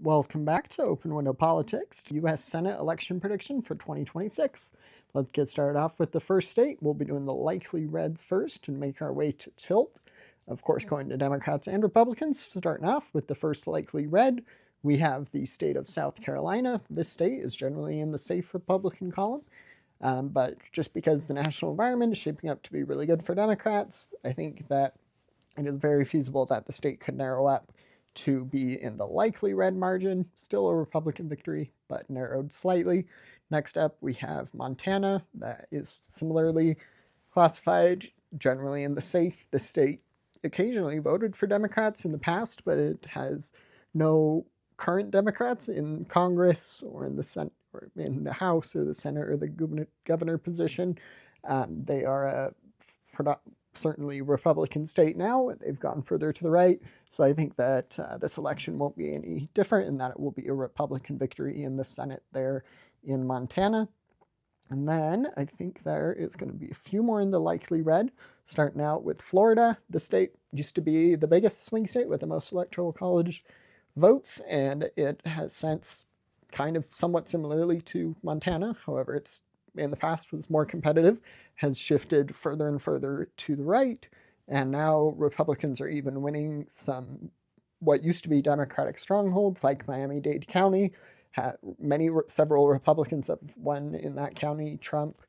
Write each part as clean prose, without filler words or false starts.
Welcome back to Open Window Politics, U.S. Senate election prediction for 2026. Let's get started off with the first state. We'll be doing the likely reds first and make our way to tilt. Of course, going to Democrats and Republicans. Starting off with the first likely red, we have the state of South Carolina. This state is generally in the safe Republican column. But just because the national environment is shaping up to be really good for Democrats, I think that it is very feasible that the state could narrow up to be in the likely red margin. Still a Republican victory, but narrowed slightly. Next up, we have Montana. That is similarly classified generally in the safe. The state occasionally voted for Democrats in the past, but it has no current Democrats in Congress or in the Senate or in the House or the Senate or the governor position. They are a certainly Republican state now. They've gone further to the right. So I think that this election won't be any different in that it will be a Republican victory in the Senate there in Montana. And then I think there is going to be a few more in the likely red, starting out with Florida. The state used to be the biggest swing state with the most electoral college votes, and it has since kind of somewhat similarly to Montana. However, it's in the past was more competitive, has shifted further and further to the right, and now Republicans are even winning some what used to be Democratic strongholds like Miami-Dade County. Several Republicans have won in that county, Trump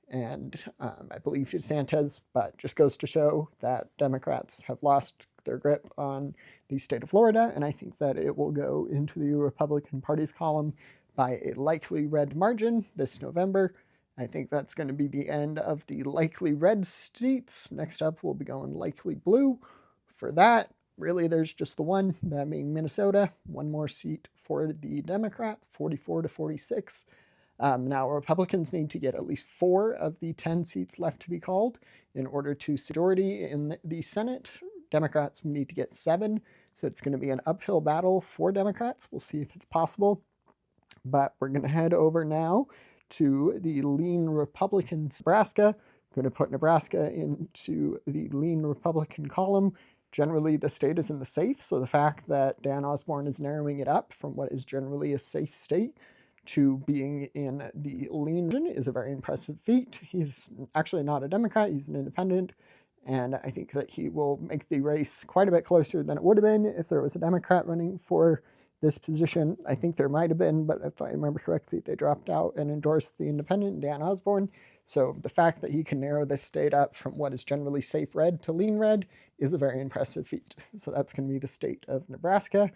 and I believe DeSantis, but just goes to show that Democrats have lost their grip on the state of Florida, and I think that it will go into the Republican Party's column by a likely red margin this November. I think that's going to be the end of the likely red states. Next up, we'll be going likely blue. For that, really, there's just the one, that being Minnesota. One more seat for the Democrats, 44 to 46. Now, Republicans need to get at least 4 of the 10 seats left to be called in order to majority in the Senate. Democrats need to get 7, so it's going to be an uphill battle for Democrats. We'll see if it's possible. But we're going to head over now to the lean Republicans. Nebraska. I'm going to put Nebraska into the lean Republican column. Generally, the state is in the safe, so the fact that Dan Osborne is narrowing it up from what is generally a safe state to being in the lean region is a very impressive feat. He's actually not a Democrat, he's an independent, and I think that he will make the race quite a bit closer than it would have been if there was a Democrat running for this position. I think there might have been, but if I remember correctly, they dropped out and endorsed the independent, Dan Osborne. So the fact that he can narrow this state up from what is generally safe red to lean red is a very impressive feat. So that's going to be the state of Nebraska.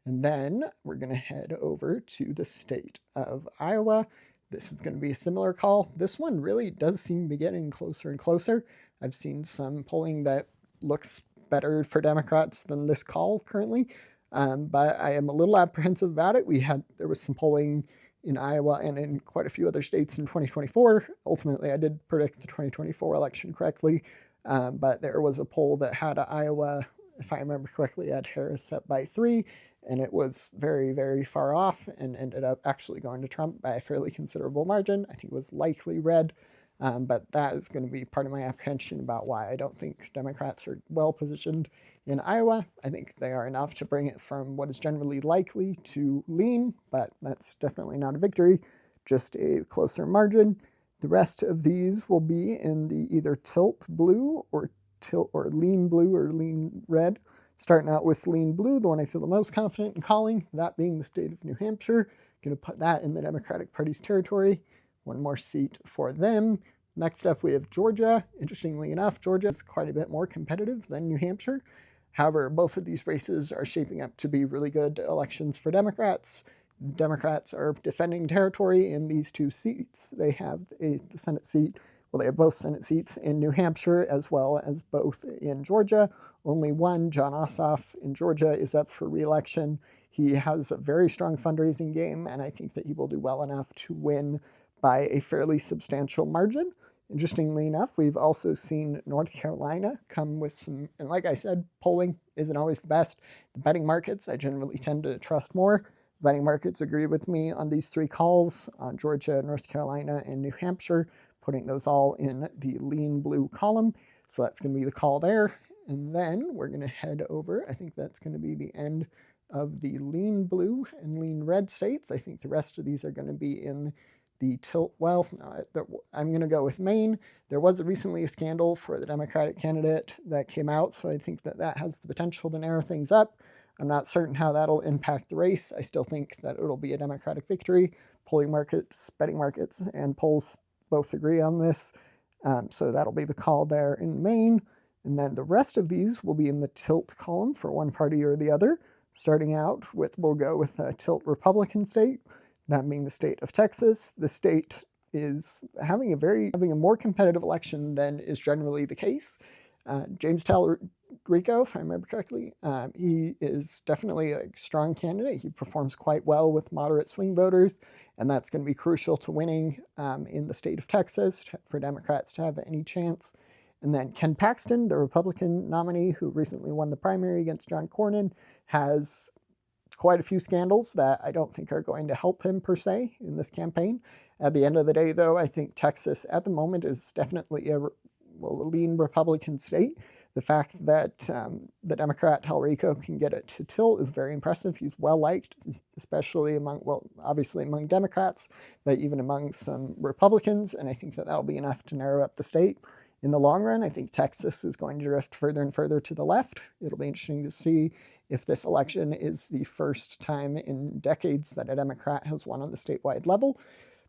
And then we're going to head over to the state of Iowa. This is going to be a similar call. This one really does seem to be getting closer and closer. I've seen some polling that looks better for Democrats than this call currently. But I am a little apprehensive about it. There was some polling in Iowa and in quite a few other states in 2024. Ultimately, I did predict the 2024 election correctly, but there was a poll that had Iowa, if I remember correctly, had Harris up by 3, and it was very, very far off and ended up actually going to Trump by a fairly considerable margin. I think it was likely red. But that is going to be part of my apprehension about why I don't think Democrats are well positioned in Iowa. I think they are enough to bring it from what is generally likely to lean, but that's definitely not a victory, just a closer margin. The rest of these will be in the either tilt blue or lean blue or lean red. Starting out with lean blue, the one I feel the most confident in calling, that being the state of New Hampshire. Going to put that in the Democratic Party's territory. One more seat for them. Next up, we have Georgia. Interestingly enough, Georgia is quite a bit more competitive than New Hampshire. However, both of these races are shaping up to be really good elections for Democrats. Democrats are defending territory in these 2 seats. They have the Senate seat. Well, they have both Senate seats in New Hampshire as well as both in Georgia. Only one, Jon Ossoff in Georgia, is up for re-election. He has a very strong fundraising game, and I think that he will do well enough to win by a fairly substantial margin. Interestingly enough, we've also seen North Carolina come with some, and like I said, polling isn't always the best. The betting markets, I generally tend to trust more. Betting markets agree with me on these 3 calls, on Georgia, North Carolina, and New Hampshire, putting those all in the lean blue column. So that's going to be the call there. And then we're going to head over, I think that's going to be the end of the lean blue blue and lean red states. I think the rest of these are going to be in the tilt, well, I'm going to go with Maine. There was recently a scandal for the Democratic candidate that came out, so I think that that has the potential to narrow things up. I'm not certain how that'll impact the race. I still think that it'll be a Democratic victory. Polling markets, betting markets, and polls both agree on this. So that'll be the call there in Maine. And then the rest of these will be in the tilt column for one party or the other. Starting out with, we'll go with a tilt Republican state, that being the state of Texas. The state is having a more competitive election than is generally the case. James Talerico, if I remember correctly, he is definitely a strong candidate. He performs quite well with moderate swing voters, and that's going to be crucial to winning in the state of Texas for Democrats to have any chance. And then Ken Paxton, the Republican nominee who recently won the primary against John Cornyn, has quite a few scandals that I don't think are going to help him per se in this campaign. At the end of the day, though, I think Texas at the moment is definitely a lean Republican state. The fact that the Democrat Talerico can get it to tilt is very impressive. He's well liked, especially obviously among Democrats, but even among some Republicans, and I think that that'll be enough to narrow up the state. In the long run, I think Texas is going to drift further and further to the left. It'll be interesting to see if this election is the first time in decades that a Democrat has won on the statewide level.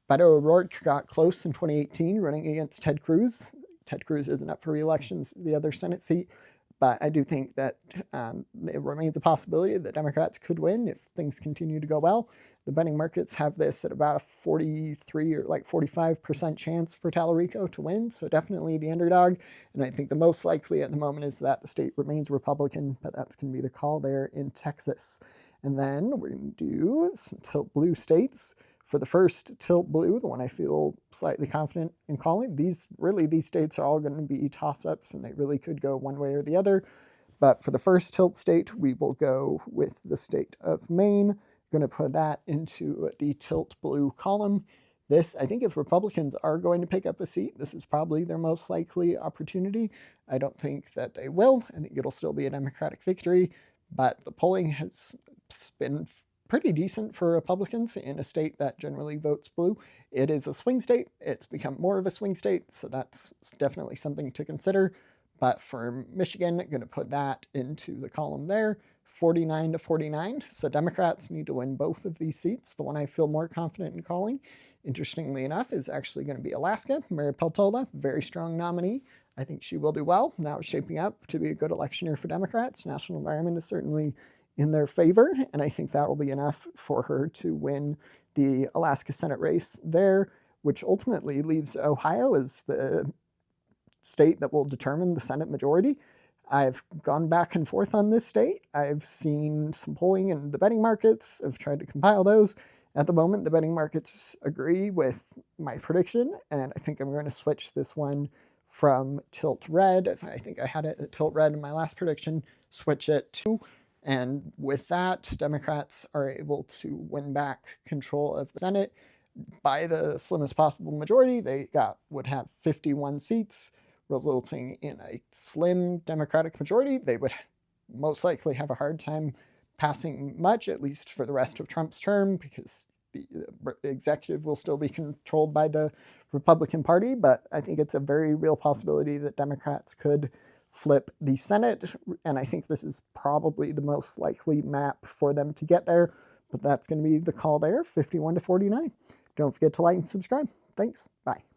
Beto O'Rourke got close in 2018 running against Ted Cruz. Ted Cruz isn't up for re-election, the other Senate seat, but I do think that it remains a possibility that Democrats could win if things continue to go well. The betting markets have this at about a 43 or like 45% chance for Talerico to win, so definitely the underdog. And I think the most likely at the moment is that the state remains Republican, but that's going to be the call there in Texas. And then we're going to do some tilt blue states. For the first tilt blue, the one I feel slightly confident in calling, these states are all going to be toss-ups, and they really could go one way or the other. But for the first tilt state, we will go with the state of Maine. Going to put that into the tilt blue column. This, I think if Republicans are going to pick up a seat, this is probably their most likely opportunity. I don't think that they will. I think it'll still be a Democratic victory, but the polling has been pretty decent for Republicans in a state that generally votes blue. It is a swing state. It's become more of a swing state, so that's definitely something to consider. But for Michigan, I'm going to put that into the column there, 49 to 49. So Democrats need to win both of these seats. The one I feel more confident in calling, interestingly enough, is actually going to be Alaska. Mary Peltola, very strong nominee. I think she will do well. Now it's shaping up to be a good election year for Democrats. National environment is certainly in their favor, and I think that will be enough for her to win the Alaska Senate race there, which ultimately leaves Ohio as the state that will determine the Senate majority. I've gone back and forth on this state. I've seen some polling in the betting markets. I've tried to compile those. At the moment, the betting markets agree with my prediction, and I think I'm going to switch this one from tilt red. I think I had it at tilt red in my last prediction, switch it to. And with that, Democrats are able to win back control of the Senate by the slimmest possible majority. They would have 51 seats, resulting in a slim Democratic majority. They would most likely have a hard time passing much, at least for the rest of Trump's term, because the executive will still be controlled by the Republican Party. But I think it's a very real possibility that Democrats could flip the Senate, and I think this is probably the most likely map for them to get there, but that's going to be the call there, 51 to 49. Don't forget to like and subscribe. Thanks. Bye.